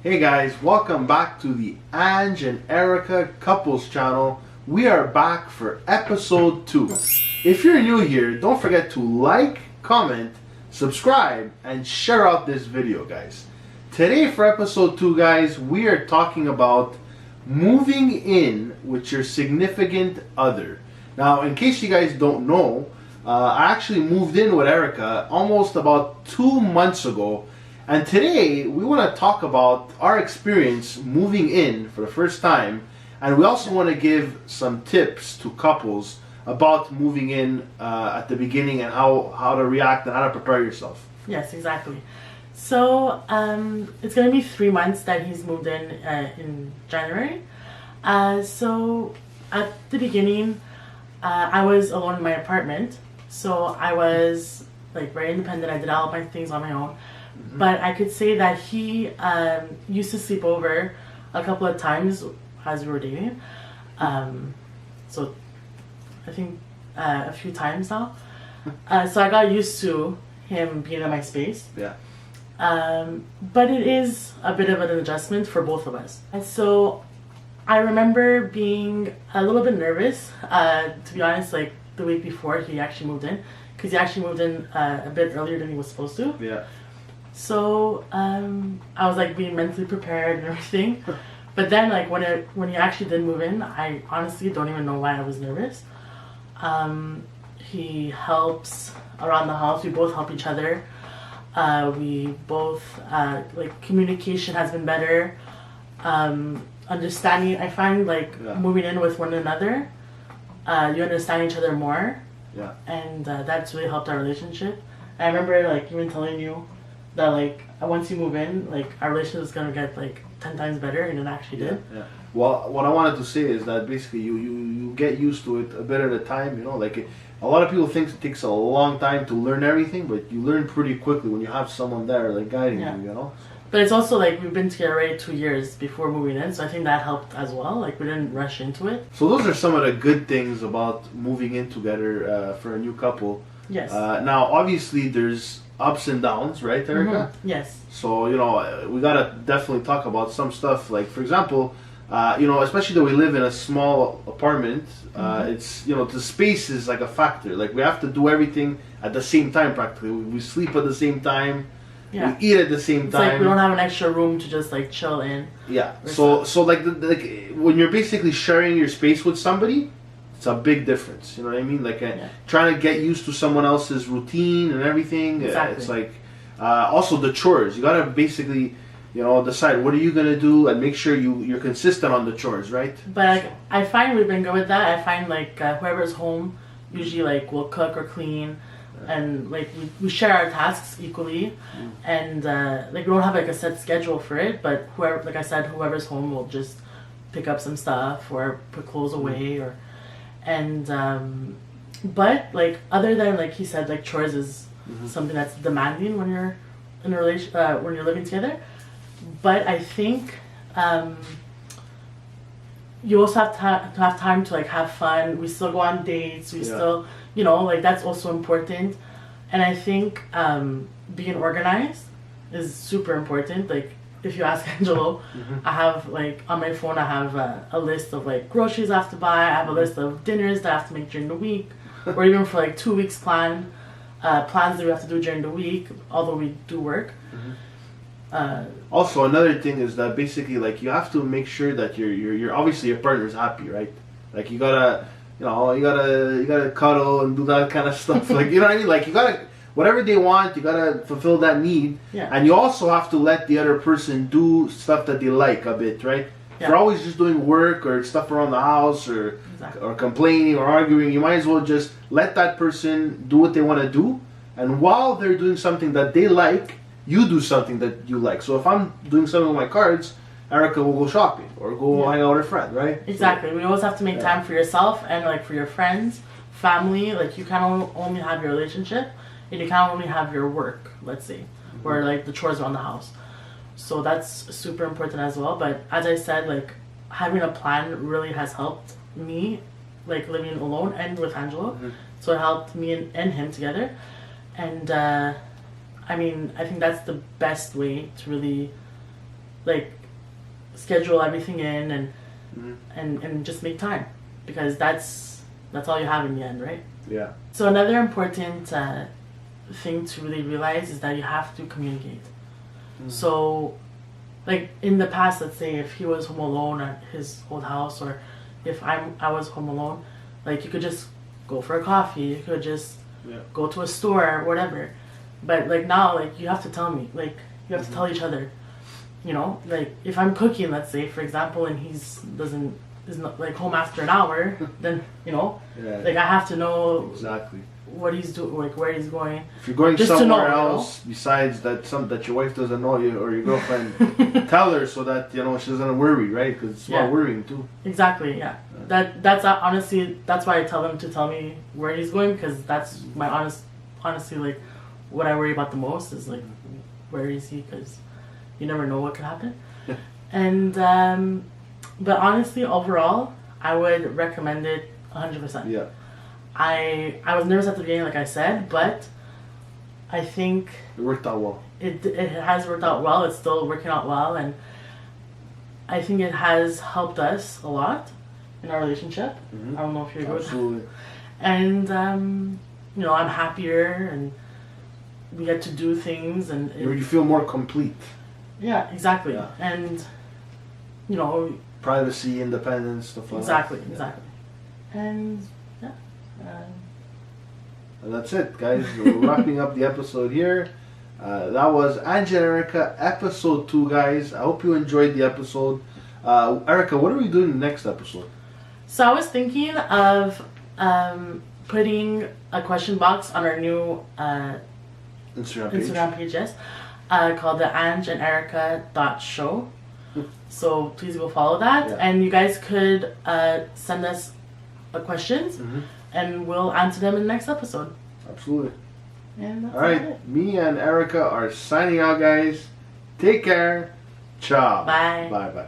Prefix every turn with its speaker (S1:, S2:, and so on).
S1: Hey guys, welcome back to the Ange and Erica Couples channel. We are back for episode 2. If you're new here, don't forget to like, comment, subscribe, and share out this video, guys. Today for episode 2, guys, we are talking about moving in with your significant other. Now, in case you guys don't know, I actually moved in with Erica almost about 2 months ago. And today we want to talk about our experience moving in for the first time, and we also want to give some tips to couples about moving in at the beginning and how to react and how to prepare yourself.
S2: Yes, exactly. So it's going to be 3 months that he's moved in January. So at the beginning, I was alone in my apartment. So I was like very independent. I did all my things on my own. But I could say that he used to sleep over a couple of times as we were dating. So I think a few times now. So I got used to him being in my space.
S1: Yeah.
S2: But it is a bit of an adjustment for both of us. And so I remember being a little bit nervous, to be honest, like the week before he actually moved in. Because he actually moved in a bit earlier than he was supposed to.
S1: Yeah.
S2: So I was like being mentally prepared and everything, but then like when he actually did move in, I honestly don't even know why I was nervous. He helps around the house. We both help each other. We both like communication has been better. Understanding. I find like moving in with one another, you understand each other more.
S1: Yeah.
S2: And that's really helped our relationship. I remember like even telling you that like once you move in, like our relationship is gonna get like 10 times better, and it actually did.
S1: Yeah. Well, what I wanted to say is that basically you get used to it a bit at a time. You know, like a lot of people think it takes a long time to learn everything, but you learn pretty quickly when you have someone there like guiding you. You know.
S2: But it's also like we've been together already 2 years before moving in, so I think that helped as well. Like we didn't rush into it.
S1: So those are some of the good things about moving in together for a new couple.
S2: Yes.
S1: Now, obviously, there's ups and downs, right, Erica?
S2: Mm-hmm. Yes.
S1: So, you know, we gotta definitely talk about some stuff. Like, for example, you know, especially though we live in a small apartment, it's, you know, the space is like a factor. Like, we have to do everything at the same time practically. We sleep at the same time.
S2: Yeah.
S1: We eat at the same
S2: It's
S1: time.
S2: like we don't have an extra room to just like chill in.
S1: Yeah. So like when you're basically sharing your space with somebody, it's a big difference. You know what I mean? Like trying to get used to someone else's routine and everything.
S2: Exactly.
S1: It's like also the chores. You gotta basically, you know, decide what are you gonna do and make sure you're consistent on the chores, right?
S2: But like, I find we've been good with that. I find like whoever's home usually like will cook or clean. And like we share our tasks equally, and like we don't have like a set schedule for it. But whoever, like I said, whoever's home will just pick up some stuff or put clothes away, or and but like other than like he said, like chores is something that's demanding when you're in a relation when you're living together. But I think you also have to have time to like have fun. We still go on dates. We still, you know, like that's also important. And I think being organized is super important. Like if you ask Angelo, I have like on my phone, I have a list of like groceries I have to buy. I have a list of dinners that I have to make during the week, or even for like 2 weeks plans that we have to do during the week, although we do work.
S1: Also, another thing is that basically, like, you have to make sure that you're obviously your partner's happy, right? Like, you gotta cuddle and do that kind of stuff. Like, you know what I mean? Like, you gotta whatever they want, you gotta fulfill that need.
S2: Yeah.
S1: And you also have to let the other person do stuff that they like a bit, right? Yeah. If you're always just doing work or stuff around the house or complaining or arguing, you might as well just let that person do what they want to do. And while they're doing something that they like, you do something that you like. So if I'm doing something with my cards, Erica will go shopping or go hang out with her friend, right?
S2: Exactly. So, we always have to make time for yourself and like for your friends, family. Like you can't only have your relationship, and you can't only have your work, let's say, or like the chores around the house. So that's super important as well. But as I said, like having a plan really has helped me, like living alone and with Angelo. So it helped me and him together. And I mean, I think that's the best way to really like schedule everything in and
S1: Mhm.
S2: and just make time, because that's all you have in the end, right?
S1: Yeah.
S2: So another important thing to really realize is that you have to communicate. So, like in the past, let's say if he was home alone at his old house, or if I was home alone, like you could just go for a coffee, you could just
S1: Yeah.
S2: go to a store, whatever. But like now, like you have to tell me, like you have to tell each other. You know, like if I'm cooking, let's say for example, and is not like home after an hour, then you know,
S1: Yeah.
S2: like I have to know
S1: Exactly.
S2: what he's doing, like where he's going.
S1: If you're going
S2: Just to
S1: somewhere
S2: know, you know?
S1: else besides that your wife doesn't know you or your girlfriend, tell her so that she doesn't worry, right? Because it's
S2: Yeah.
S1: about worrying too.
S2: Exactly, yeah. That's honestly, that's why I tell him to tell me where he's going, because that's my honestly, like what I worry about the most is like where is he, because you never know what could happen. And but honestly, overall, I would recommend it 100%.
S1: Yeah.
S2: I was nervous at the beginning, like I said, but I think
S1: It worked out well.
S2: it has worked out well. It's still working out well, and I think it has helped us a lot in our relationship.
S1: Mhm.
S2: I don't know if you agree with that.
S1: Absolutely.
S2: And I'm happier, and we get to do things, and
S1: You feel more complete.
S2: yeah, exactly.
S1: Yeah.
S2: And you know,
S1: Privacy, independence, stuff like
S2: exactly,
S1: that.
S2: exactly. And yeah.
S1: And that's it, guys. We're wrapping up the episode here. That was Ange and Erica, episode 2, guys. I hope you enjoyed the episode. Erica, what are we doing next episode?
S2: So I was thinking of putting a question box on our new
S1: Instagram page.
S2: Instagram page, yes, called the Ange and Erica .show. So please go follow that,
S1: Yeah.
S2: and you guys could send us questions,
S1: Mhm.
S2: and we'll answer them in the next episode.
S1: Absolutely.
S2: And that's
S1: All right.
S2: it.
S1: Me and Erica are signing out, guys. Take care. Ciao.
S2: Bye.
S1: Bye. Bye.